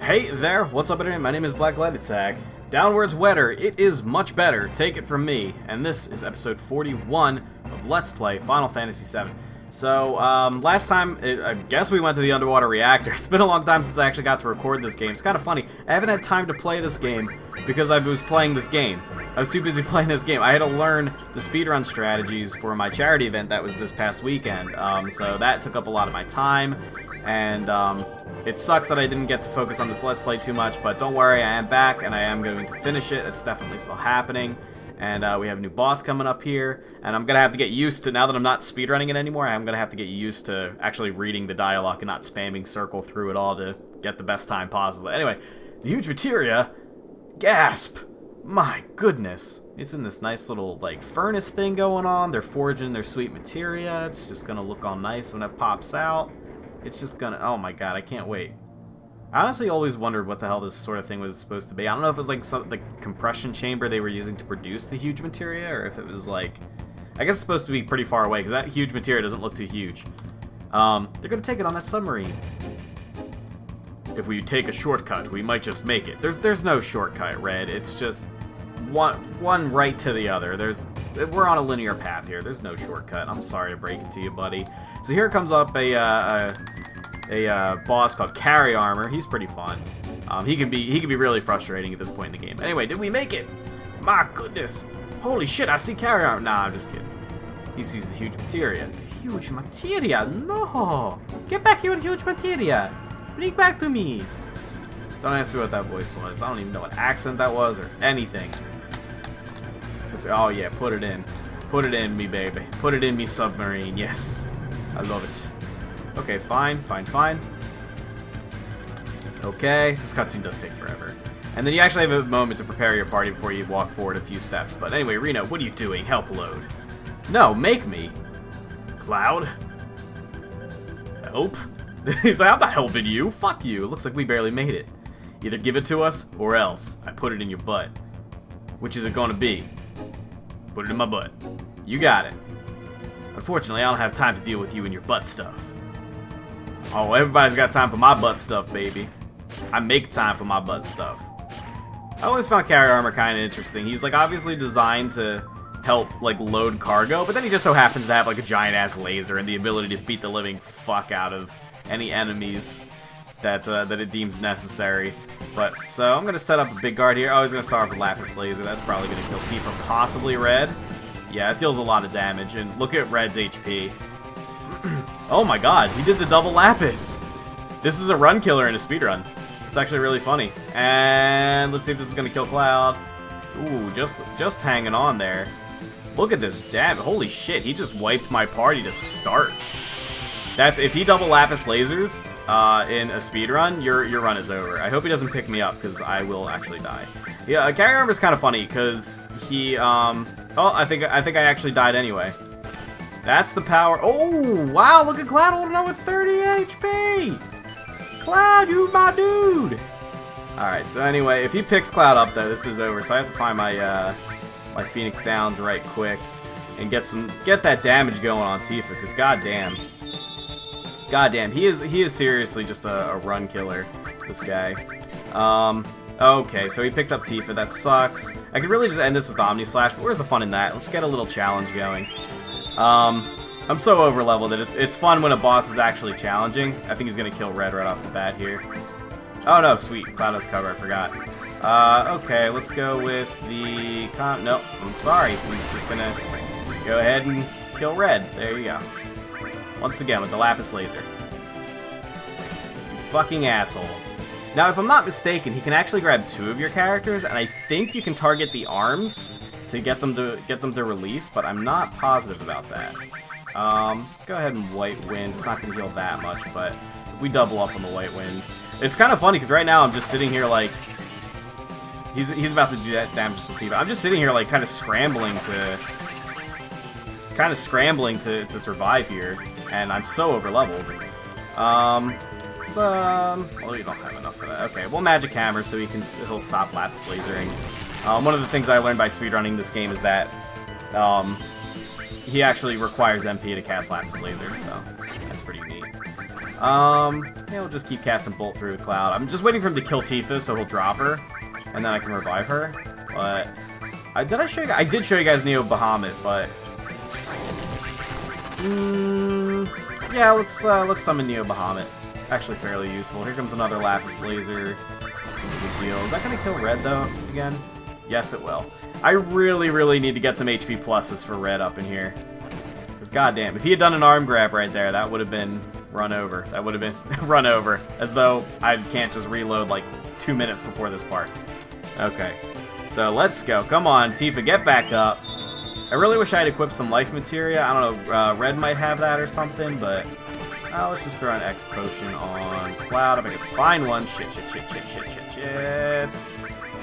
Hey there, what's up internet? My name is BlackLightAttack. Downwards wetter, it is much better, take it from me. And this is episode 41 of Let's Play Final Fantasy VII. So, last time, I guess we went to the underwater reactor. It's been a long time since I actually got to record this game. It's kind of funny. I haven't had time to play this game because I was playing this game. I was too busy playing this game. I had to learn the speedrun strategies for my charity event that was this past weekend. So that took up a lot of my time. And, it sucks that I didn't get to focus on this Let's Play too much, but don't worry, I am back, and I am going to finish it. It's definitely still happening. And we have a new boss coming up here, and I'm going to have to get used to, now that I'm not speedrunning it anymore, I'm going to have to get used to actually reading the dialogue and not spamming circle through it all to get the best time possible. Anyway, the huge materia, gasp! My goodness. It's in this nice little, like, furnace thing going on. They're forging their sweet materia. It's just going to look all nice when it pops out. It's just gonna... Oh my god, I can't wait. I honestly always wondered what the hell this sort of thing was supposed to be. I don't know if it was like some the compression chamber they were using to produce the huge materia, or if it was like... I guess it's supposed to be pretty far away, because that huge materia doesn't look too huge. They're gonna take it on that submarine. If we take a shortcut, we might just make it. There's no shortcut, Red. It's just one right to the other. We're on a linear path here. There's no shortcut. I'm sorry to break it to you, buddy. So here comes up a boss called Carry Armor. He's pretty fun. He can be really frustrating at this point in the game. Anyway, did we make it? My goodness. Holy shit, I see Carry Armor. Nah, I'm just kidding. He sees the huge materia. Huge materia? No! Get back here with huge materia! Bring back to me! Don't ask me what that voice was. I don't even know what accent that was or anything. Oh yeah, put it in. Put it in me, baby. Put it in me, Submarine. Yes. I love it. Okay, fine. Okay, this cutscene does take forever. And then you actually have a moment to prepare your party before you walk forward a few steps. But anyway, Reno, what are you doing? Help load. No, make me. Cloud? Help? He's like, I'm not helping you. Fuck you. It looks like we barely made it. Either give it to us, or else I put it in your butt. Which is it going to be? Put it in my butt. You got it. Unfortunately, I don't have time to deal with you and your butt stuff. Oh, everybody's got time for my butt stuff, baby. I make time for my butt stuff. I always found Carry Armor kind of interesting. He's, like, obviously designed to help, like, load cargo, but then he just so happens to have, like, a giant-ass laser and the ability to beat the living fuck out of any enemies that it deems necessary. But, so, I'm gonna set up a big guard here. Oh, he's gonna start with a Lapis Laser. That's probably gonna kill Tifa, possibly Red. Yeah, it deals a lot of damage, and look at Red's HP. Oh my god, he did the double Lapis! This is a run killer in a speedrun. It's actually really funny. And let's see if this is gonna kill Cloud. Ooh, just hanging on there. Look at this damage. Holy shit, he just wiped my party to start. That's, if he double Lapis Lasers in a speedrun, your run is over. I hope he doesn't pick me up, because I will actually die. Yeah, Carry Armor is kind of funny, because he, oh, I think I actually died anyway. That's the power. Oh, wow, look at Cloud holding on with 30 HP! Cloud, you my dude! Alright, so anyway, if he picks Cloud up, though, this is over, so I have to find my, my Phoenix Downs right quick, and get that damage going on Tifa, because goddamn. Goddamn, he is seriously just a run killer, this guy. Okay, so he picked up Tifa, that sucks. I could really just end this with Omni Slash, but where's the fun in that? Let's get a little challenge going. I'm so over-leveled that it's fun when a boss is actually challenging. I think he's gonna kill Red right off the bat here. Oh no, sweet, Cloud has cover, I forgot. Okay, let's go with the... Nope, I'm sorry, he's just gonna go ahead and kill Red. There you go. Once again, with the Lapis Laser. You fucking asshole. Now, if I'm not mistaken, he can actually grab two of your characters, and I think you can target the arms to get them to release, but I'm not positive about that. Let's go ahead and White Wind. It's not going to heal that much, but if we double up on the White Wind. It's kind of funny, because right now I'm just sitting here like... He's about to do that damage to Tifa. I'm just sitting here like kind of scrambling to survive here, and I'm so over-leveled. Well, you don't have enough for that. Okay, well, Magic Hammer, so he'll stop Lapis Lasering. One of the things I learned by speedrunning this game is that he actually requires MP to cast Lapis Laser, so that's pretty neat. He'll just keep casting Bolt through the cloud. I'm just waiting for him to kill Tifa, so he'll drop her, and then I can revive her. But did I show you guys? I did show you guys Neo Bahamut, but yeah, let's summon Neo Bahamut. Actually, fairly useful. Here comes another Lapis Laser. Big deal. Is that gonna kill Red though? Again? Yes, it will. I really need to get some HP pluses for Red up in here. Because goddamn, if he had done an arm grab right there, that would have been run over. That would have been run over. As though I can't just reload like 2 minutes before this part. Okay. So let's go. Come on, Tifa, get back up. I really wish I had equipped some life materia. I don't know, Red might have that or something, but let's just throw an X potion on Cloud if I can find one. Shit.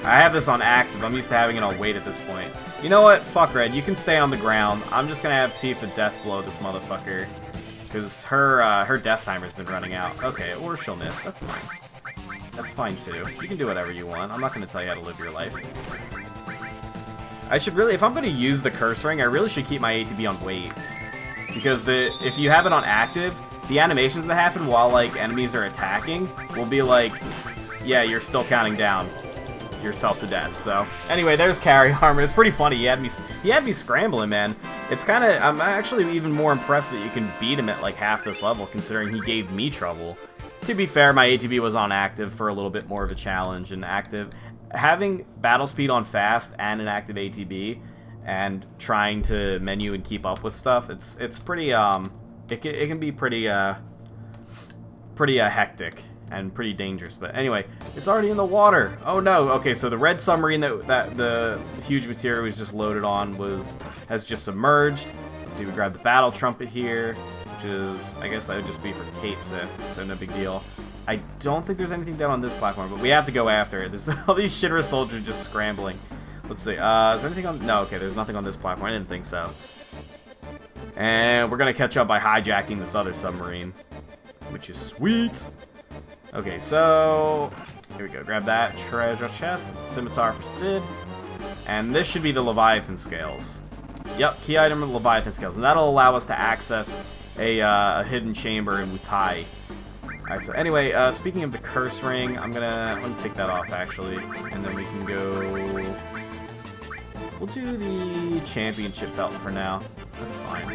I have this on active. I'm used to having it on wait at this point. You know what? Fuck Red. You can stay on the ground. I'm just gonna have Tifa death blow this motherfucker. Because her death timer's been running out. Okay, or she'll miss. That's fine. That's fine too. You can do whatever you want. I'm not gonna tell you how to live your life. I should really, if I'm gonna use the curse ring, I really should keep my ATB on wait. Because if you have it on active, the animations that happen while like enemies are attacking will be like, yeah, you're still counting down yourself to death. So anyway, there's carry armor. It's pretty funny. He had me scrambling, man. It's kind of, I'm actually even more impressed that you can beat him at like half this level, considering he gave me trouble. To be fair, my ATB was on active for a little bit more of a challenge, and having battle speed on fast and an active ATB and trying to menu and keep up with stuff, it's pretty it can be pretty hectic and pretty dangerous. But anyway, it's already in the water. Oh no. Okay, so the red submarine that the huge material was just loaded on has just submerged. Let's see, we grab the battle trumpet here, which is, I guess that would just be for Kate Sith, so no big deal. I don't think there's anything down on this platform, but we have to go after it. There's all these Shinra soldiers just scrambling. Let's see, is there anything on... No, okay, there's nothing on this platform. I didn't think so. And we're gonna catch up by hijacking this other submarine, which is sweet. Okay, so... Here we go, grab that treasure chest. Scimitar for Sid. And this should be the Leviathan scales. Yep, key item Leviathan scales. And that'll allow us to access a hidden chamber in Wutai. Alright, so anyway, speaking of the curse ring, I'm gonna take that off actually, and then we can go. We'll do the championship belt for now. That's fine.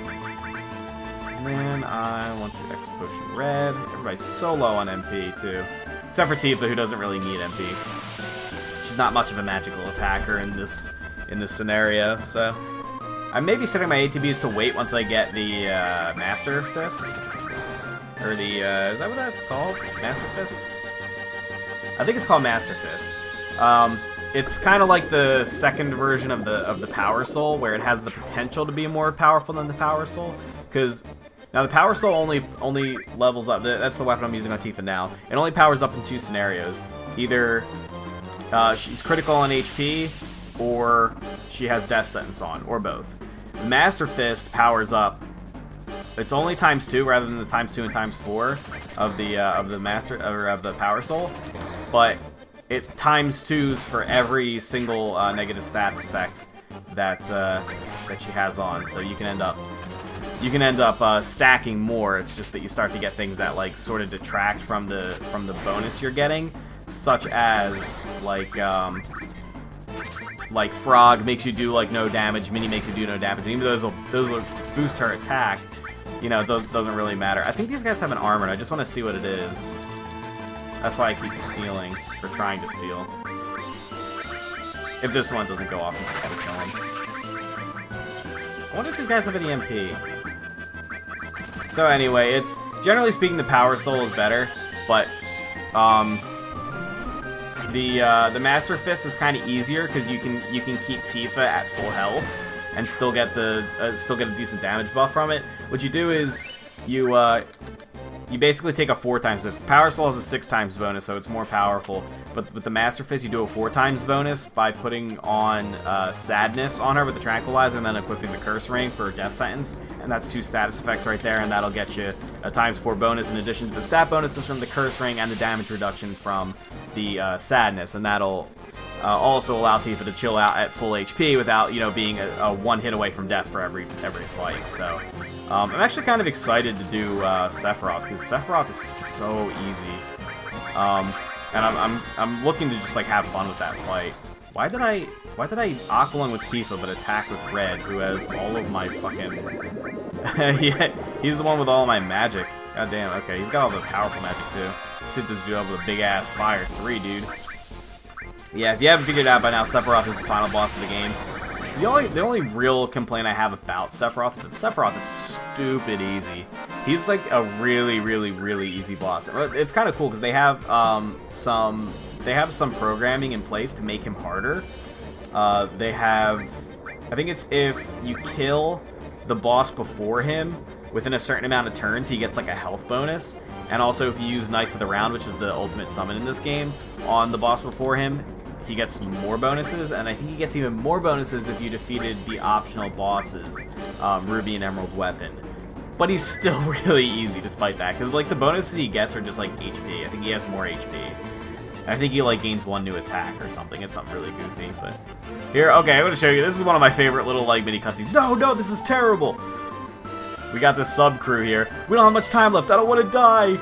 And then I want to X potion red. Everybody's so low on MP too, except for Tifa, who doesn't really need MP. She's not much of a magical attacker in this scenario, so I may be setting my ATBs to wait once I get the Master Fist. Or the, is that what that's called? Master Fist? I think it's called Master Fist. It's kind of like the second version of the Power Soul, where it has the potential to be more powerful than the Power Soul. Because, now the Power Soul only levels up, that's the weapon I'm using on Tifa now. It only powers up in 2 scenarios. Either she's critical on HP, or she has Death Sentence on, or both. Master Fist powers up. It's only ×2 rather than the ×2 and ×4 of the master or of the Power Soul, but it ×2s for every single negative stats effect that she has on. So you can end up stacking more. It's just that you start to get things that like sort of detract from the bonus you're getting, such as like Frog makes you do like no damage, Mini makes you do no damage, and even though those will boost her attack. You know, it doesn't really matter. I think these guys have an armor, and I just want to see what it is. That's why I keep stealing, or trying to steal. If this one doesn't go off, I'm just gonna kill him. I wonder if these guys have any MP. So anyway, it's generally speaking the Power Soul is better, but the Master Fist is kind of easier because you can keep Tifa at full health and still get a decent damage buff from it. What you do is you basically take a 4 times bonus. The Power Soul has a 6 times bonus, so it's more powerful. But with the Master Fist, you do a 4 times bonus by putting on Sadness on her with the Tranquilizer and then equipping the Curse Ring for Death Sentence. And that's 2 status effects right there, and that'll get you a ×4 bonus in addition to the stat bonuses from the Curse Ring and the damage reduction from the Sadness. And that'll also allow Tifa to chill out at full HP without, you know, being a one hit away from death for every fight. So I'm actually kind of excited to do Sephiroth, because Sephiroth is so easy. And I'm looking to just like have fun with that fight. Why did I Aqualung with Tifa but attack with Red, who has all of my fucking... yeah, he's the one with all my magic. God damn, okay, he's got all the powerful magic too. Let's hit this dude up with a big ass Fire 3, dude. Yeah, if you haven't figured it out by now, Sephiroth is the final boss of the game. The only real complaint I have about Sephiroth is that Sephiroth is stupid easy. He's like a really, really, really easy boss. It's kind of cool because they have some programming in place to make him harder. They have, I think it's if you kill the boss before him within a certain amount of turns, he gets like a health bonus. And also if you use Knights of the Round, which is the ultimate summon in this game, on the boss before him, he gets more bonuses, and I think he gets even more bonuses if you defeated the optional bosses, Ruby and Emerald Weapon. But he's still really easy despite that, because like the bonuses he gets are just like HP. I think he has more HP. I think he like gains one new attack or something. It's something really goofy, but here, okay, I'm gonna show you. This is one of my favorite little like mini cutscenes. No, this is terrible. We got this sub crew here. We don't have much time left. I don't want to die.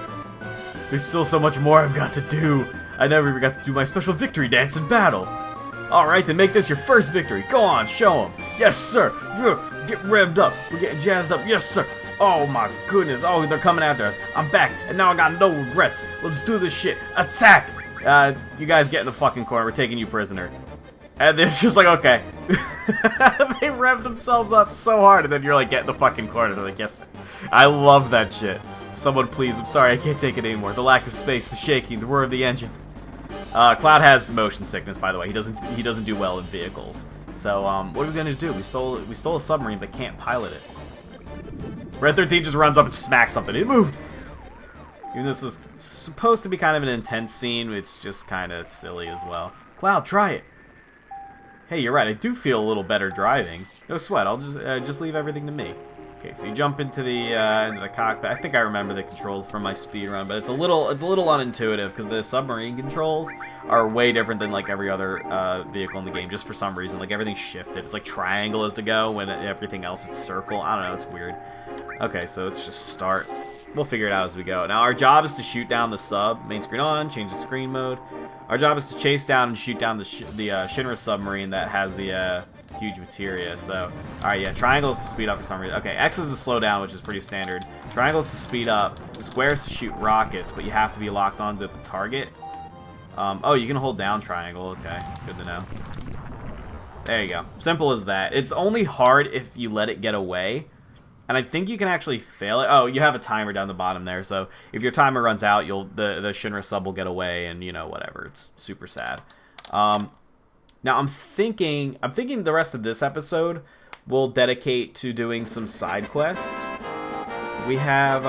There's still so much more I've got to do. I never even got to do my special victory dance in battle. Alright, then make this your first victory. Go on, show them. Yes, sir. Get revved up. We're getting jazzed up. Yes, sir. Oh, my goodness. Oh, they're coming after us. I'm back, and now I got no regrets. Let's do this shit. Attack! You guys get in the fucking corner. We're taking you prisoner. And they're just like, okay. They rev themselves up so hard, and then you're like, get in the fucking corner. They're like, yes, sir. I love that shit. Someone please. I'm sorry. I can't take it anymore. The lack of space, the shaking, the roar of the engine. Cloud has motion sickness, by the way. He doesn't do well in vehicles. So, what are we gonna do? We stole a submarine, but can't pilot it. Red 13 just runs up and smacks something. It moved. Even though this is supposed to be kind of an intense scene, it's just kind of silly as well. Cloud, try it. Hey, you're right. I do feel a little better driving. No sweat. I'll just leave everything to me. Okay, so you jump into the cockpit. I think I remember the controls from my speed run, but it's a little unintuitive because the submarine controls are way different than like every other vehicle in the game. Just for some reason, like everything's shifted. It's like triangle is to go when everything else it's circle. I don't know. It's weird. Okay, so let's just start. We'll figure it out as we go. Now our job is to shoot down the sub. Main screen on. Change the screen mode. Our job is to chase down and shoot down the Shinra submarine that has the huge materia. So, alright, yeah, triangle is to speed up for some reason. Okay, X is to slow down, which is pretty standard. Triangle is to speed up. The square is to shoot rockets, but you have to be locked onto the target. Oh, you can hold down triangle. Okay, that's good to know. There you go. Simple as that. It's only hard if you let it get away. And I think you can actually fail it. Oh, you have a timer down the bottom there. So if your timer runs out, the Shinra sub will get away, and you know whatever. It's super sad. Now I'm thinking the rest of this episode we'll dedicate to doing some side quests. We have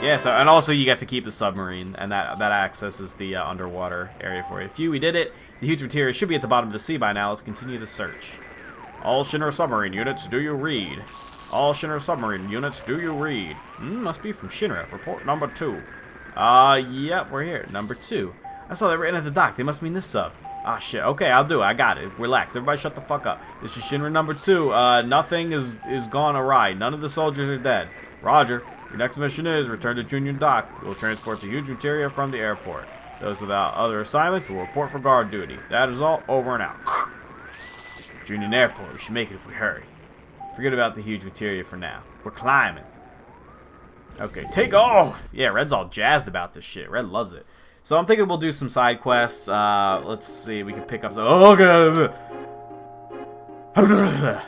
yeah. So and also you get to keep the submarine, and that accesses the underwater area for you. Phew, we did it. The huge materia should be at the bottom of the sea by now. Let's continue the search. All Shinra submarine units, do you read? All Shinra submarine units, do you read? Must be from Shinra. Report number 2. Yep, we're here. Number 2. I saw that written at the dock. They must mean this sub. Ah, shit. Okay, I'll do it. I got it. Relax. Everybody shut the fuck up. This is Shinra number 2. Nothing is gone awry. None of the soldiers are dead. Roger. Your next mission is return to Junior Dock. We'll transport the huge materia from the airport. Those without other assignments will report for guard duty. That is all. Over and out. Junior Airport. We should make it if we hurry. Forget about the huge materia for now. We're climbing. Okay, take off! Yeah, Red's all jazzed about this shit. Red loves it. So I'm thinking we'll do some side quests. Let's see. We can pick up some... Oh, God!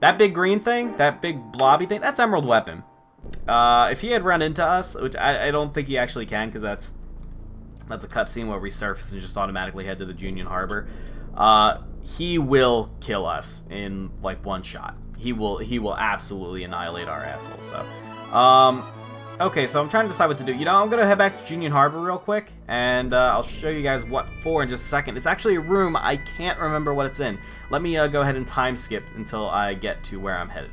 That big green thing, that big blobby thing, that's Emerald Weapon. If he had run into us, which I don't think he actually can, because that's a cutscene where we surface and just automatically head to the Junior Harbor. He will kill us in like one shot. He will absolutely annihilate our assholes. So, okay, so I'm trying to decide what to do. You know, I'm gonna head back to Junior Harbor real quick, and I'll show you guys what for in just a second. It's actually a room. I can't remember what it's in. Let me go ahead and time skip until I get to where I'm headed.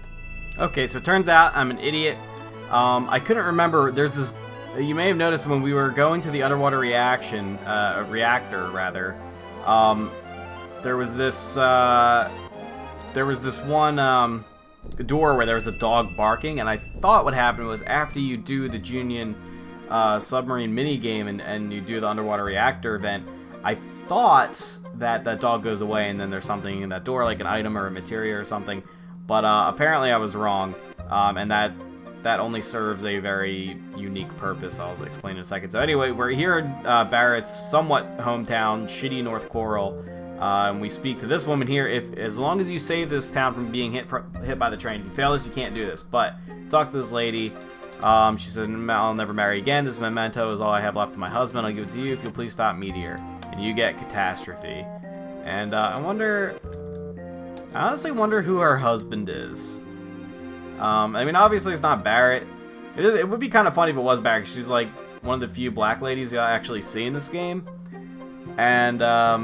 Okay, so it turns out I'm an idiot. I couldn't remember. There's this. You may have noticed when we were going to the underwater reactor, rather. there was this one door where there was a dog barking, and I thought what happened was after you do the Union submarine minigame and you do the underwater reactor event, I thought that dog goes away and then there's something in that door, like an item or a materia or something. But apparently I was wrong, and that only serves a very unique purpose. I'll explain in a second. So anyway, we're here in Barrett's somewhat hometown, shitty North Coral. And we speak to this woman here. As long as you save this town from being hit by the train, if you fail this, you can't do this. But talk to this lady. She said, "I'll never marry again. This memento is all I have left of my husband. I'll give it to you if you'll please stop meteor." And you get catastrophe. And I honestly wonder who her husband is. I mean, obviously it's not Barrett. It would be kind of funny if it was Barrett. She's like one of the few black ladies you actually see in this game. And I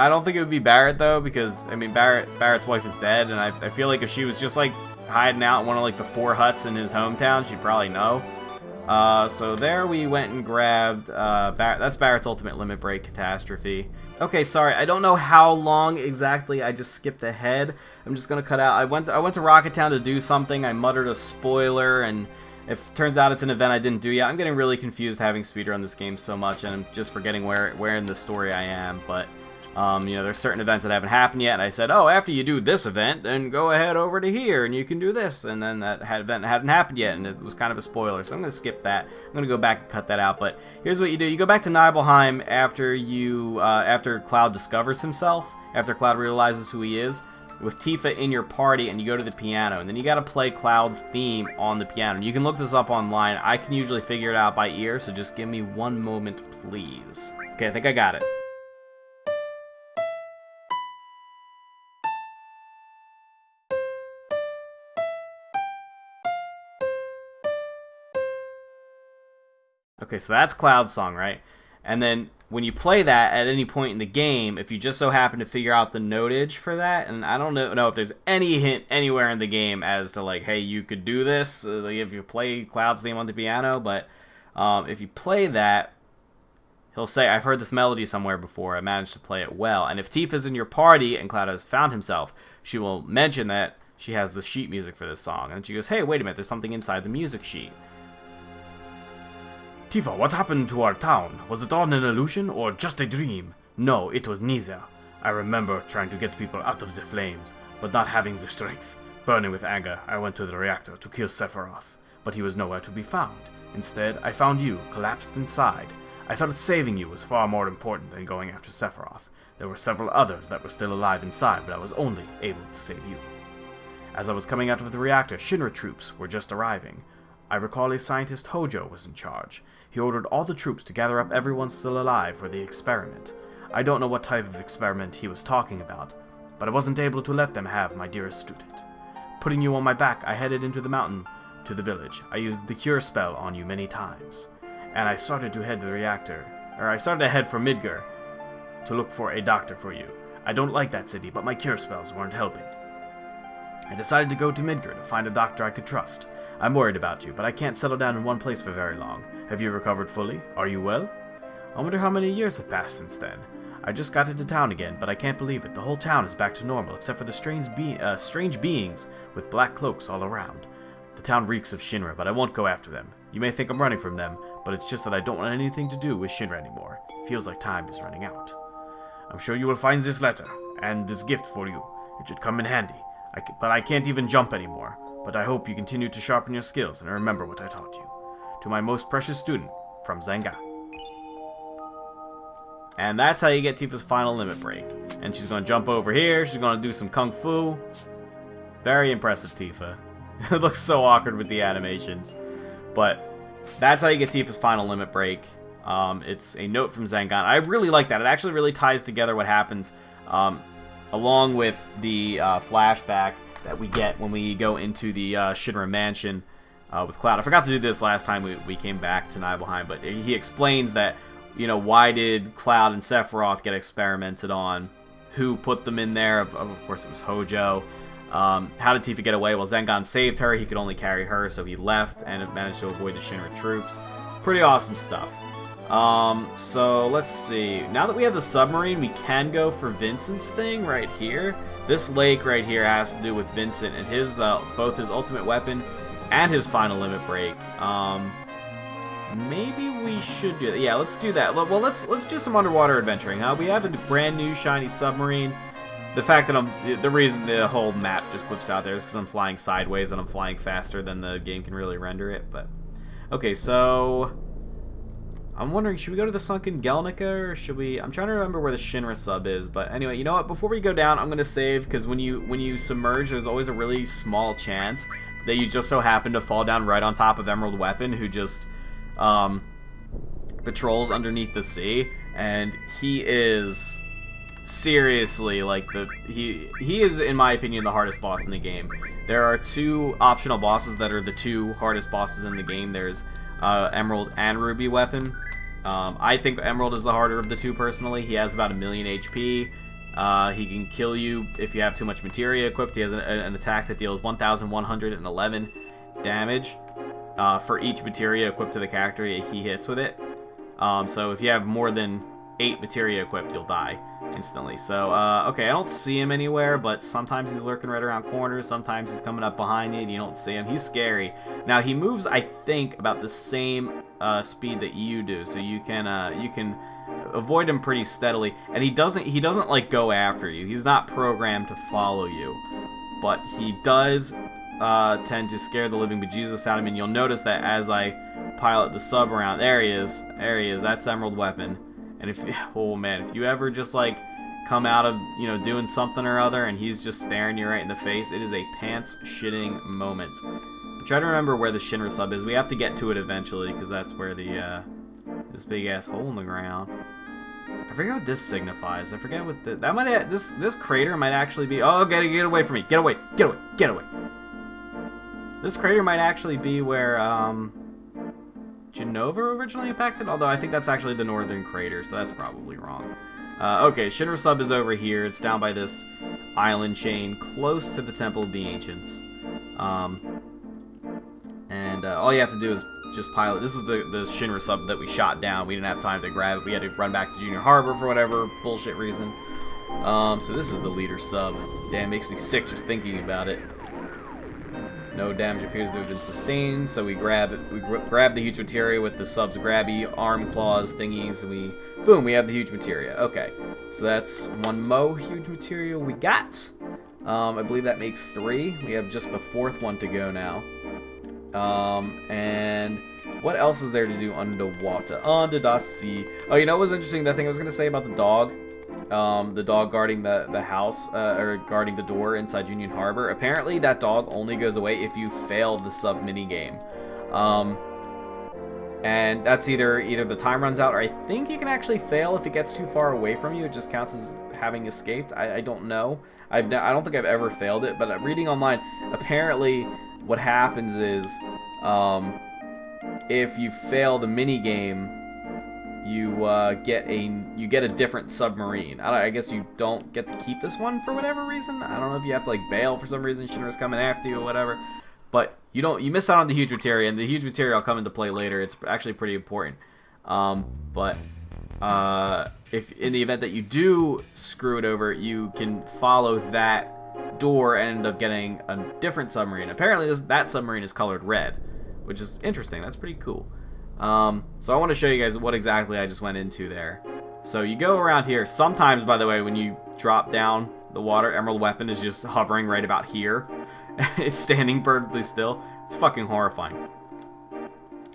don't think it would be Barrett, though, because, I mean, Barrett's wife is dead, and I feel like if she was just, like, hiding out in one of, like, the 4 huts in his hometown, she'd probably know. So there we went and grabbed, that's Barrett's ultimate limit break catastrophe. Okay, sorry, I don't know how long exactly I just skipped ahead. I'm just gonna cut out. I went to Rocket Town to do something. I muttered a spoiler, and if it turns out it's an event I didn't do yet, I'm getting really confused having speedrun this game so much, and I'm just forgetting where in the story I am, but... you know, there's certain events that haven't happened yet, and I said, oh, after you do this event, then go ahead over to here, and you can do this, and then that event hadn't happened yet, and it was kind of a spoiler, so I'm going to skip that. I'm going to go back and cut that out, but here's what you do. You go back to Nibelheim after Cloud discovers himself, after Cloud realizes who he is, with Tifa in your party, and you go to the piano, and then you got to play Cloud's theme on the piano. And you can look this up online. I can usually figure it out by ear, so just give me one moment, please. Okay, I think I got it. Okay, so that's Cloud's song, right? And then when you play that at any point in the game, if you just so happen to figure out the notage for that, and I don't know if there's any hint anywhere in the game as to, like, hey, you could do this if you play Cloud's theme on the piano, but if you play that, he'll say, I've heard this melody somewhere before, I managed to play it well. And if Tifa's in your party and Cloud has found himself, she will mention that she has the sheet music for this song. And she goes, hey, wait a minute, there's something inside the music sheet. Tifa, what happened to our town? Was it all an illusion or just a dream? No, it was neither. I remember trying to get people out of the flames, but not having the strength. Burning with anger, I went to the reactor to kill Sephiroth, but he was nowhere to be found. Instead, I found you, collapsed inside. I felt saving you was far more important than going after Sephiroth. There were several others that were still alive inside, but I was only able to save you. As I was coming out of the reactor, Shinra troops were just arriving. I recall a scientist Hojo was in charge. He ordered all the troops to gather up everyone still alive for the experiment. I don't know what type of experiment he was talking about, but I wasn't able to let them have my dearest student. Putting you on my back, I headed into the mountain to the village. I used the cure spell on you many times, and I started to head to the reactor, or I started to head for Midgar to look for a doctor for you. I don't like that city, but my cure spells weren't helping. I decided to go to Midgar to find a doctor I could trust. I'm worried about you, but I can't settle down in one place for very long. Have you recovered fully? Are you well? I wonder how many years have passed since then. I just got into town again, but I can't believe it. The whole town is back to normal, except for the strange beings with black cloaks all around. The town reeks of Shinra, but I won't go after them. You may think I'm running from them, but it's just that I don't want anything to do with Shinra anymore. It feels like time is running out. I'm sure you will find this letter, and this gift for you. It should come in handy. But I can't even jump anymore. But I hope you continue to sharpen your skills and remember what I taught you. To my most precious student, from Zenga. And that's how you get Tifa's final limit break. And she's going to jump over here. She's going to do some kung fu. Very impressive, Tifa. It looks so awkward with the animations. But that's how you get Tifa's final limit break. It's a note from Zengan. I really like that. It actually really ties together what happens along with the flashback that we get when we go into the Shinra Mansion with Cloud. I forgot to do this last time we came back to Nibelheim, but he explains that, you know, why did Cloud and Sephiroth get experimented on? Who put them in there? Of course, it was Hojo. How did Tifa get away? Well, Zengan saved her. He could only carry her, so he left and managed to avoid the Shinra troops. Pretty awesome stuff. So let's see. Now that we have the submarine, we can go for Vincent's thing right here. This lake right here has to do with Vincent and his both his ultimate weapon and his final limit break. Maybe we should do that. Yeah, let's do that. Well, let's do some underwater adventuring. We have a brand new shiny submarine. The fact that the reason the whole map just glitched out there is because I'm flying sideways and I'm flying faster than the game can really render it. But okay, so I'm wondering, should we go to the Sunken Gelnica or should we? I'm trying to remember where the Shinra sub is. But anyway, you know what? Before we go down, I'm gonna save because when you submerge, there's always a really small chance that you just so happen to fall down right on top of Emerald Weapon, who just patrols underneath the sea, and he is seriously like he is, in my opinion, the hardest boss in the game. There are two optional bosses that are the two hardest bosses in the game. There's Emerald and Ruby Weapon. I think Emerald is the harder of the two personally. He has about 1,000,000 HP. He can kill you if you have too much materia equipped. He has an attack that deals 1,111 damage for each materia equipped to the character he hits with it. So if you have more than 8 materia equipped, you'll die instantly. So, okay, I don't see him anywhere, but sometimes he's lurking right around corners, sometimes he's coming up behind you and you don't see him. He's scary. Now, he moves, I think, about the same speed that you do, so you can avoid him pretty steadily. And he doesn't like go after you. He's not programmed to follow you, but he does tend to scare the living bejesus out of him. And you'll notice that as I pilot the sub around, there he is, that's Emerald Weapon. And oh man, if you ever just like come out of, doing something or other and he's just staring you right in the face, it is a pants shitting moment. I'm trying to remember where the Shinra sub is. We have to get to it eventually because that's where the this big ass hole in the ground. I forget what this signifies. I forget what this crater might actually be. Oh, get away from me! Get away! This crater might actually be where Genova originally impacted, although I think that's actually the northern crater, so that's probably wrong. Okay, Shinra sub is over here. It's down by this island chain, close to the Temple of the Ancients. All you have to do is just pilot. This is the Shinra sub that we shot down. We didn't have time to grab it. We had to run back to Junior Harbor for whatever bullshit reason. So this is the leader sub. Damn, makes me sick just thinking about it. No damage appears to have been sustained, so we grab the huge materia with the sub's grabby arm claws thingies, and boom, we have the huge materia. Okay, so that's one huge materia we got. I believe that makes 3. We have just the 4th one to go now. And what else is there to do underwater? Under the sea. Oh, you know what was interesting? That thing I was gonna say about the dog. The dog guarding the house, or guarding the door inside Union Harbor. Apparently that dog only goes away if you fail the sub mini game. And that's either the time runs out, or I think you can actually fail if it gets too far away from you. It just counts as having escaped. I don't know. I don't think I've ever failed it, but reading online, apparently what happens is if you fail the mini game, you get a different submarine. I guess you don't get to keep this one for whatever reason. I don't know if you have to like bail for some reason. Shinra's coming after you or whatever. But you miss out on the huge materia, and the huge materia will come into play later. It's actually pretty important. If in the event that you do screw it over, you can follow that door and end up getting a different submarine. Apparently that submarine is colored red, which is interesting. That's pretty cool. So I want to show you guys what exactly I just went into there. So you go around here. Sometimes, by the way, when you drop down the water, Emerald Weapon is just hovering right about here. It's standing perfectly still. It's fucking horrifying.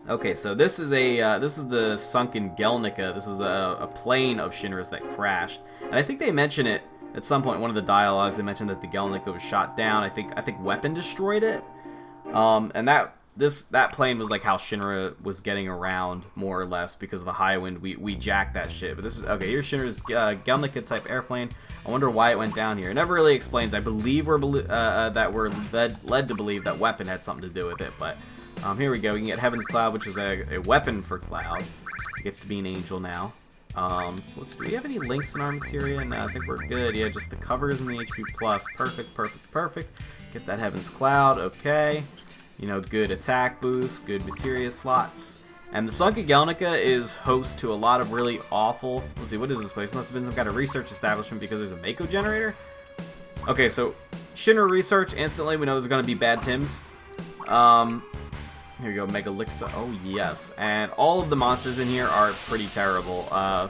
Okay, so this is the Sunken Gelnica. This is a plane of Shinra's that crashed, and I think they mention it at some point in one of the dialogues. They mentioned that the Gelnica was shot down. I think Weapon destroyed it, and that plane was like how Shinra was getting around more or less because of the high wind. We jacked that shit. But this is okay. Here's Shinra's Gelnica type airplane. I wonder why it went down here. It never really explains. I believe we're led to believe that Weapon had something to do with it. But here we go. We can get Heaven's Cloud, which is a weapon for Cloud. It gets to be an angel now. So do we have any links in our materia? No, I think we're good. Yeah, just the covers and the HP plus. Perfect. Get that Heaven's Cloud. Okay. Good attack boost, good materia slots. And the Sunken Gelnica is host to a lot of really awful... Let's see, what is this place? Must have been some kind of research establishment because there's a Mako generator? Okay, so Shinra research, instantly we know there's going to be bad Tims. Here we go, Megalixa. Oh, yes. And all of the monsters in here are pretty terrible.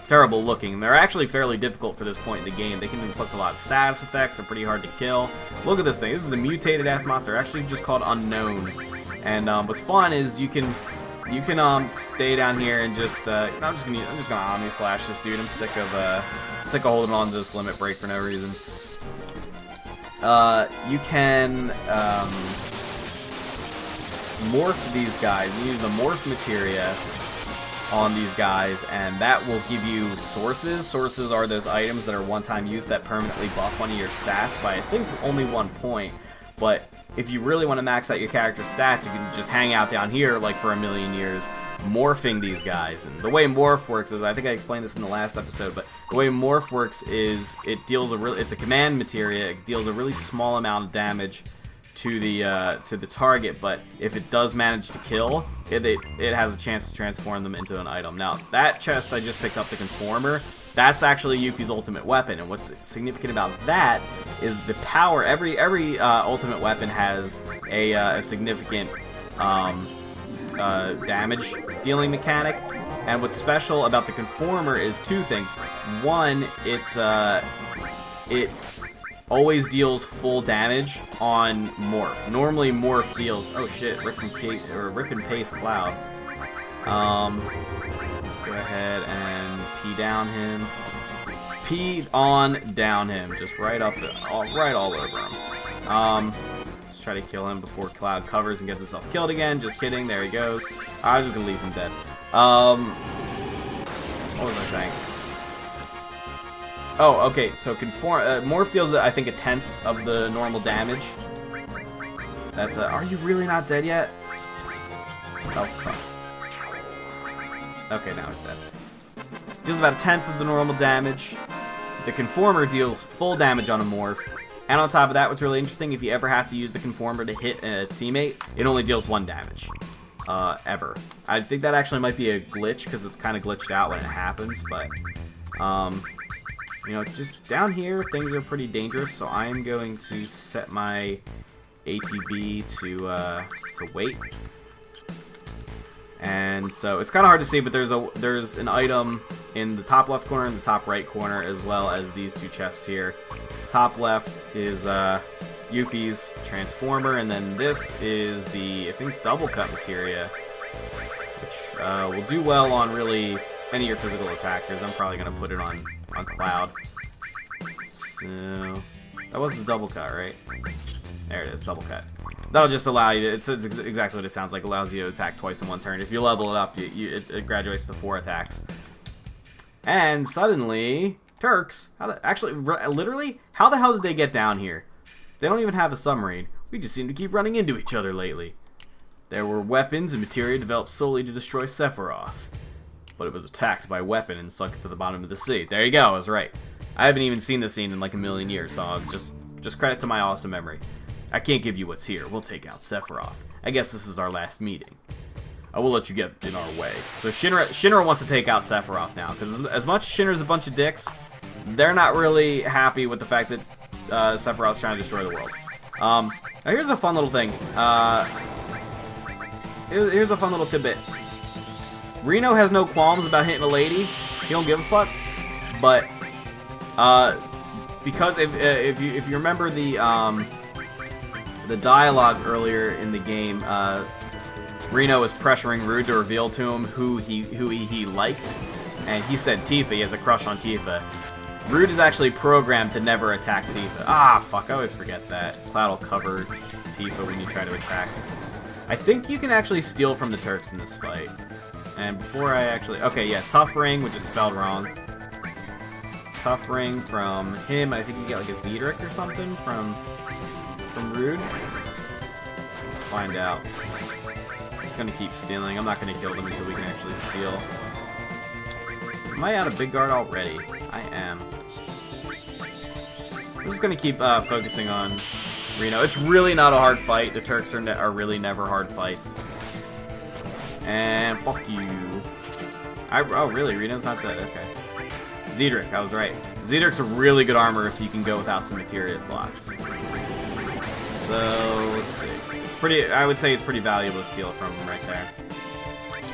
Terrible looking. They're actually fairly difficult for this point in the game. They can inflict a lot of status effects. They're pretty hard to kill. Look at this thing. This is a mutated-ass monster. They're actually just called Unknown. And what's fun is you can stay down here and just I'm just gonna Omni Slash this dude. I'm sick of holding on to this limit break for no reason. You can morph these guys. You use the morph materia on these guys, and that will give you sources. Sources are those items that are one-time use that permanently buff one of your stats by I think only 1 point. But if you really want to max out your character's stats, you can just hang out down here like for a million years, morphing these guys. And the way morph works is, I think I explained this in the last episode, but the way morph works is it's a command materia. It deals a really small amount of damage to the target, but if it does manage to kill, it has a chance to transform them into an item. Now, that chest I just picked up, the Conformer, that's actually Yuffie's ultimate weapon, and what's significant about that is the power. Every ultimate weapon has a significant damage dealing mechanic, and what's special about the Conformer is two things. One, it always deals full damage on Morph. Normally Morph deals... Oh shit, Rip and Paste Cloud. Let's go ahead and P down him. P on down him. Just right up there. Right all over him. Let's try to kill him before Cloud covers and gets himself killed again. Just kidding, there he goes. I was just gonna leave him dead. What was I saying? Oh, okay, so Morph deals, I think, 1/10 of the normal damage. That's, are you really not dead yet? Oh, fuck. Okay, now he's dead. Deals about 1/10 of the normal damage. The Conformer deals full damage on a Morph. And on top of that, what's really interesting, if you ever have to use the Conformer to hit a teammate, it only deals 1 damage. Ever. I think that actually might be a glitch, because it's kind of glitched out when it happens, but, you know, just down here, things are pretty dangerous, so I'm going to set my ATB to wait. And so it's kind of hard to see, but there's an item in the top left corner and the top right corner, as well as these two chests here. Top left is Yuffie's Transformer, and then this is the, I think, double cut materia, which will do well on really any of your physical attackers. I'm probably going to put it on Cloud. So that was the double cut, right? There it is, double cut. That'll just allow you to, it's exactly what it sounds like, allows you to attack twice in 1 turn. If you level it up, it graduates to 4 attacks. And suddenly, Turks, literally, how the hell did they get down here? They don't even have a submarine. We just seem to keep running into each other lately. There were weapons and materia developed solely to destroy Sephiroth. But it was attacked by a weapon and sunk to the bottom of the sea. There you go, I was right. I haven't even seen this scene in like a million years, so just credit to my awesome memory. I can't give you what's here. We'll take out Sephiroth. I guess this is our last meeting. I will let you get in our way. So Shinra wants to take out Sephiroth now, because as much as Shinra's a bunch of dicks, they're not really happy with the fact that Sephiroth's trying to destroy the world. Now here's a fun little thing. Here's a fun little tidbit. Reno has no qualms about hitting a lady. He don't give a fuck. But because if you remember the dialogue earlier in the game, Reno was pressuring Rude to reveal to him who he liked, and he said Tifa. He has a crush on Tifa. Rude is actually programmed to never attack Tifa. Ah, fuck! I always forget that. Cloud will cover Tifa when you try to attack. I think you can actually steal from the Turks in this fight. And before I actually... Okay, yeah, Tough Ring, which is spelled wrong. Tough Ring from him. I think you get like a Zedric or something from Rude. Let's find out. I'm just going to keep stealing. I'm not going to kill them until we can actually steal. Am I out of Big Guard already? I am. I'm just going to keep focusing on Reno. It's really not a hard fight. The Turks are really never hard fights. And fuck you. Oh, really? Reno's not dead. Okay. Zedric, I was right. Zedric's a really good armor if you can go without some materia slots. So, let's see. It's pretty, I would say it's pretty valuable to steal it from him right there.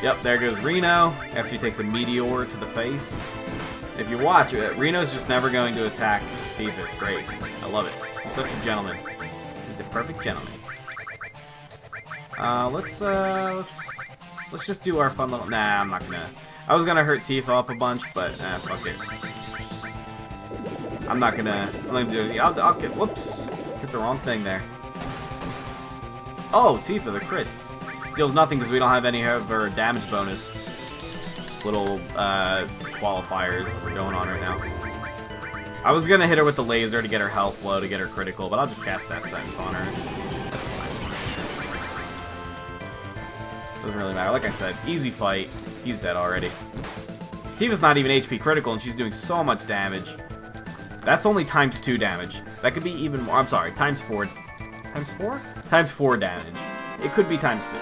Yep, there goes Reno, after he takes a meteor to the face. If you watch it, Reno's just never going to attack Tifa. It's great. I love it. He's such a gentleman. He's the perfect gentleman. Let's just do our fun little... Nah, I'm not gonna... I was gonna hurt Tifa up a bunch, but fuck it. I'm not gonna do it. I'll get... Whoops. Hit the wrong thing there. Oh, Tifa, the crits. Deals nothing because we don't have any of her damage bonus. Little qualifiers going on right now. I was gonna hit her with the laser to get her health low, to get her critical, but I'll just cast that sentence on her. That's fine. Doesn't really matter. Like I said, easy fight. He's dead already. Tifa's not even HP critical, and she's doing so much damage. That's only ×2 damage. That could be even more. I'm sorry, ×4. ×4? ×4 damage. It could be ×2.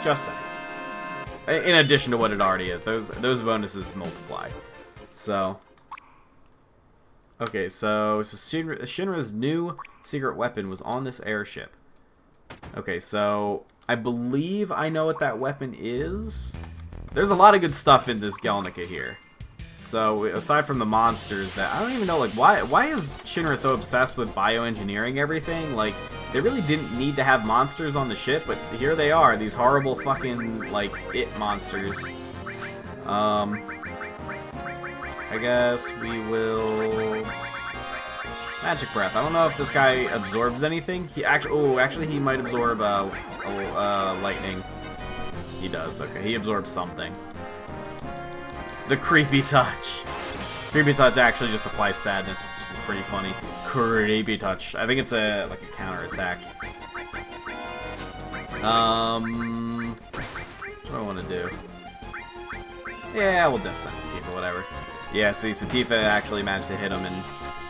Just saying. In addition to what it already is. Those bonuses multiply. So... Okay, so Shinra's new secret weapon was on this airship. Okay, so I believe I know what that weapon is. There's a lot of good stuff in this Gelnica here. So aside from the monsters, that I don't even know, like, why is Shinra so obsessed with bioengineering everything? Like, they really didn't need to have monsters on the ship, but here they are, these horrible fucking, like, monsters. I guess we will... Magic Breath. I don't know if this guy absorbs anything. He actually he might absorb lightning. He does. Okay, he absorbs something. The Creepy Touch. Creepy Touch actually just applies sadness, which is pretty funny. Creepy Touch. I think it's like a counter attack. What do I want to do? Yeah, we'll Death Sentence Tifa, whatever. Yeah, see, so Tifa actually managed to hit him, and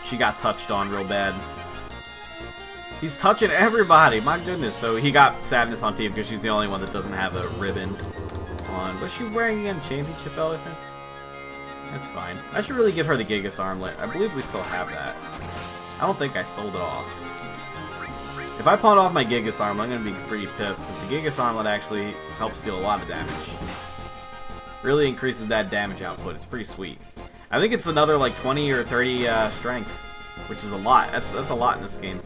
she got touched on real bad. He's touching everybody, my goodness. So he got sadness on Tifa because she's the only one that doesn't have a ribbon on. Was she wearing again? Championship belt, I think? That's fine. I should really give her the Gigas armlet. I believe we still have that. I don't think I sold it off. If I pawn off my Gigas armlet, I'm going to be pretty pissed, because the Gigas armlet actually helps deal a lot of damage. Really increases that damage output. It's pretty sweet. I think it's another like 20 or 30 strength, which is a lot. That's a lot in this game.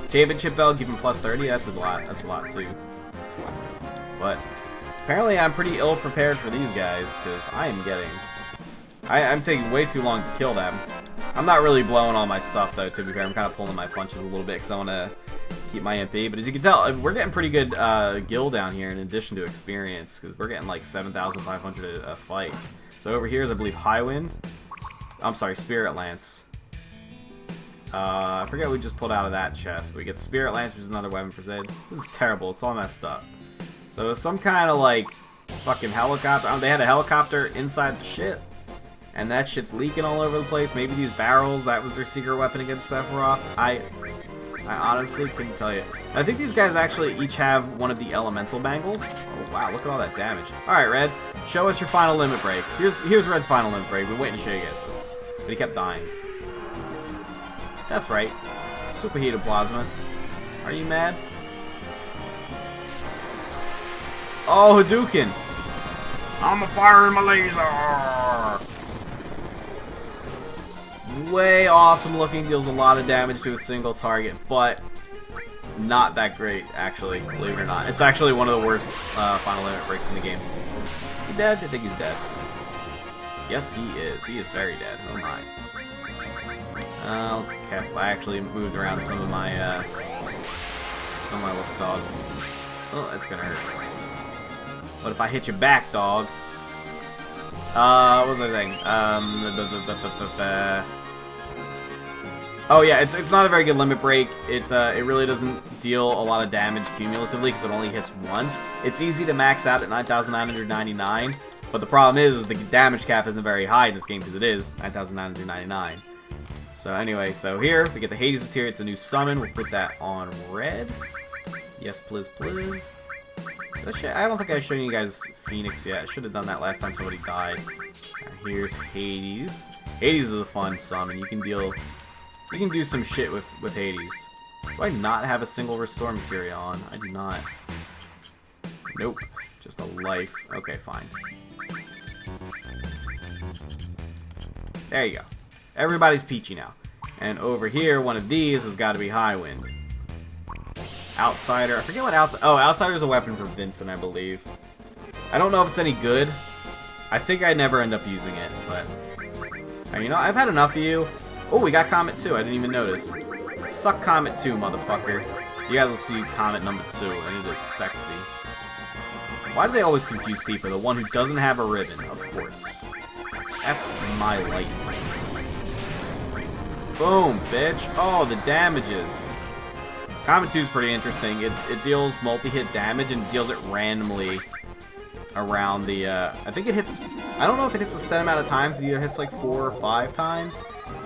Championship belt, give him plus 30. That's a lot. That's a lot too. But apparently, I'm pretty ill prepared for these guys because I'm taking way too long to kill them. I'm not really blowing all my stuff though. To be fair, I'm kind of pulling my punches a little bit because I want to keep my MP. But as you can tell, we're getting pretty good gil down here in addition to experience, because we're getting like 7,500 a fight. So over here is, I believe, High Wind. I'm sorry, Spirit Lance. I forget what we just pulled out of that chest. But we get Spirit Lance, which is another weapon for Zed. This is terrible. It's all messed up. So it's some kind of like fucking helicopter. Oh, they had a helicopter inside the ship. And that shit's leaking all over the place. Maybe these barrels, that was their secret weapon against Sephiroth. I honestly couldn't tell you. I think these guys actually each have one of the elemental bangles. Oh wow, look at all that damage. Alright, Red, show us your final limit break. Here's Red's final limit break. We're waiting to show you guys this. But he kept dying. That's right. Superheated plasma. Are you mad? Oh, Hadouken! I'm firing my laser! Way awesome looking, deals a lot of damage to a single target, but not that great, actually, believe it or not. It's actually one of the worst final limit breaks in the game. Is he dead? I think he's dead. Yes, he is. He is very dead. Oh my. Let's cast. I actually moved around some of my what's it called? Oh, that's gonna hurt. What if I hit you back, dog? What was I saying? Oh yeah, it's not a very good limit break. It really doesn't deal a lot of damage cumulatively because it only hits once. It's easy to max out at 9,999, but the problem is the damage cap isn't very high in this game because it is 9,999. So anyway, so here we get the Hades materia. It's a new summon. We'll put that on Red. Yes, please, please. I don't think I've shown you guys Phoenix yet. I should have done that last time somebody died. Here's Hades. Hades is a fun summon. You can do some shit with Hades. Do I not have a single restore materia on? I do not. Nope. Just a life. Okay, fine. There you go. Everybody's peachy now. And over here, one of these has got to be High Wind. Outsider. I forget what Outsider... Oh, Outsider's a weapon for Vincent, I believe. I don't know if it's any good. I think I never end up using it, but... You know, I've had enough of you. Oh, we got Comet 2. I didn't even notice. Suck Comet 2, motherfucker. You guys will see Comet number 2, and it is sexy. Why do they always confuse Tifa? The one who doesn't have a ribbon, of course. F my light frame. Boom, bitch. Oh, the damages. Comet 2 is pretty interesting. It deals multi-hit damage and deals it randomly around the, I think it hits, I don't know if it hits a set amount of times. It either hits like 4 or 5 times.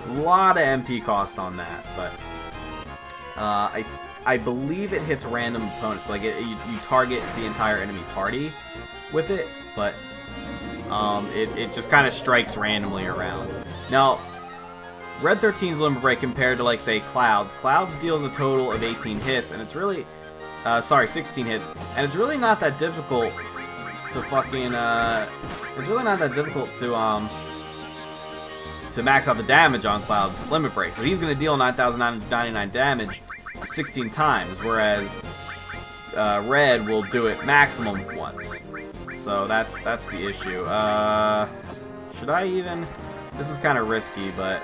A lot of MP cost on that, but I believe it hits random opponents. Like, you target the entire enemy party with it, but it just kind of strikes randomly around. Now, Red 13's Limit Break compared to, like, say, Cloud's. Cloud's deals a total of 18 hits, and it's really... 16 hits. And it's really not that difficult to fucking, it's really not that difficult to max out the damage on Cloud's Limit Break. So he's going to deal 9,999 damage 16 times, whereas Red will do it maximum once. So that's the issue. Should I even... This is kind of risky, but...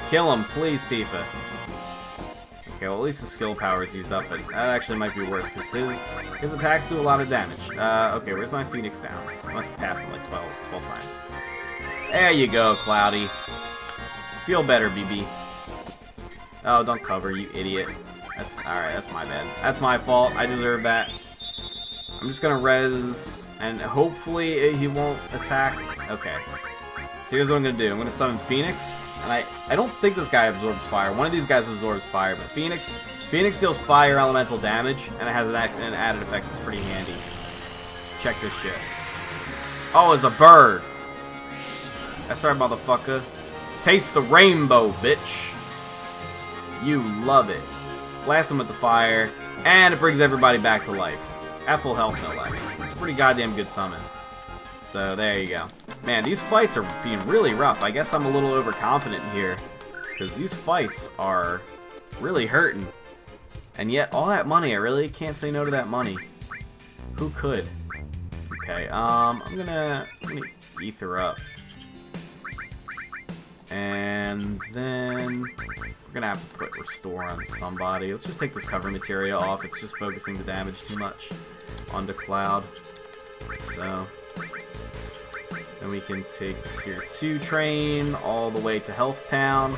Kill him, please, Tifa. Okay, well, at least the skill power is used up, but that actually might be worse, because his attacks do a lot of damage. Okay, where's my Phoenix Downs? I must have passed it like 12 times. There you go, Cloudy. Feel better, BB. Oh, don't cover, you idiot. Alright, that's my bad. That's my fault. I deserve that. I'm just gonna res, and hopefully he won't attack. Okay. So here's what I'm gonna do. I'm gonna summon Phoenix. And I don't think this guy absorbs fire. One of these guys absorbs fire, but Phoenix deals fire elemental damage, and it has an added effect that's pretty handy. Let's check this shit. Oh, it's a bird. That's right, motherfucker. Taste the rainbow, bitch. You love it. Blast him with the fire, and it brings everybody back to life. At full health, no less. It's a pretty goddamn good summon. So there you go. Man, these fights are being really rough. I guess I'm a little overconfident here, because these fights are really hurting. And yet, all that money, I really can't say no to that money. Who could? Okay, I'm gonna ether up. And then we're gonna have to put restore on somebody. Let's just take this cover materia off. It's just focusing the damage too much onto Cloud. So... Then we can take Tier 2 train all the way to Health Town.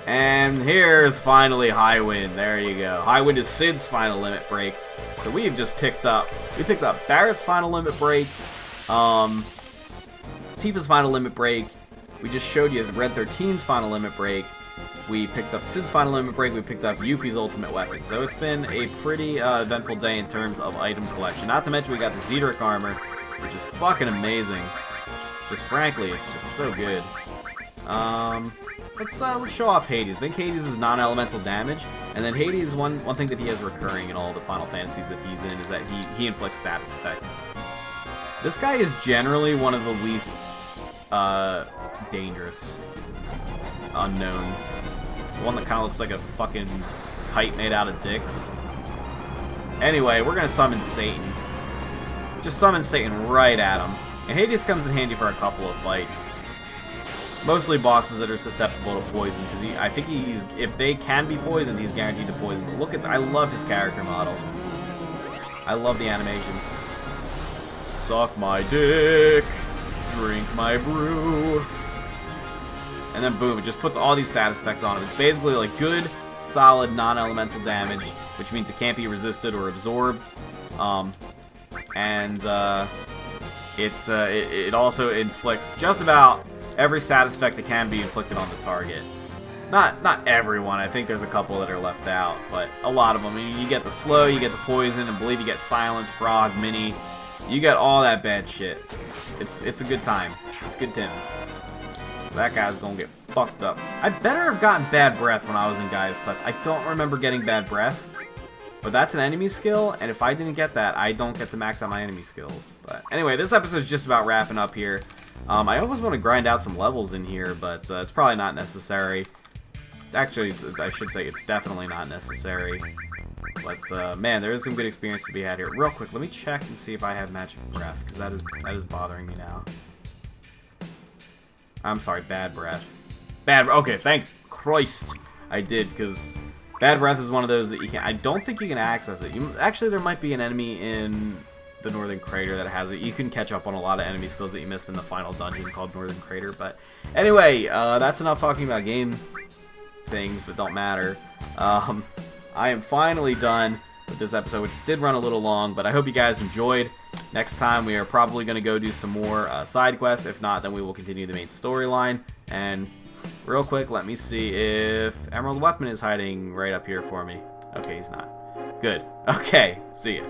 And here's finally High Wind. There you go. High Wind is Sid's final limit break. So we've just picked up Barrett's final limit break, Tifa's final limit break. We just showed you Red 13's final limit break. We picked up Sid's final limit break. We picked up Yuffie's ultimate weapon. So it's been a pretty eventful day in terms of item collection. Not to mention we got the Zedric armor, which is fucking amazing. Just frankly, it's just so good. Let's show off Hades. I think Hades is non-elemental damage, and then Hades, one thing that he has recurring in all the Final Fantasies that he's in is that he inflicts status effect. This guy is generally one of the least dangerous unknowns. One that kind of looks like a fucking kite made out of dicks. Anyway, we're gonna summon Satan. Just summon Satan right at him. And Hades comes in handy for a couple of fights. Mostly bosses that are susceptible to poison, because I think if they can be poisoned, he's guaranteed to poison. But look at I love his character model. I love the animation. Suck my dick, drink my brew. And then boom, it just puts all these status effects on him. It's basically like good, solid, non-elemental damage, which means it can't be resisted or absorbed. It also inflicts just about every status effect that can be inflicted on the target. Not everyone. I think there's a couple that are left out, but a lot of them. I mean, you get the slow, you get the poison, and believe you get silence, frog, mini. You get all that bad shit. It's a good time. It's good times. So that guy's gonna get fucked up. I better have gotten bad breath when I was in Gaia's Cleft. I don't remember getting bad breath, but that's an enemy skill, and if I didn't get that, I don't get to max out my enemy skills. But anyway, this episode's just about wrapping up here. I always want to grind out some levels in here, but it's probably not necessary. Actually, I should say it's definitely not necessary. But, man, there is some good experience to be had here. Real quick, let me check and see if I have magic breath, because that is bothering me now. I'm sorry, bad breath. Okay, thank Christ I did, because bad breath is one of those that you can... I don't think you can access it. Actually, there might be an enemy in the Northern Crater that has it. You can catch up on a lot of enemy skills that you missed in the final dungeon called Northern Crater. But anyway, that's enough talking about game things that don't matter. I am finally done with this episode, which did run a little long, but I hope you guys enjoyed. Next time, we are probably going to go do some more side quests. If not, then we will continue the main storyline. And real quick, let me see if Emerald Weapon is hiding right up here for me. Okay, he's not. Good. Okay, see ya.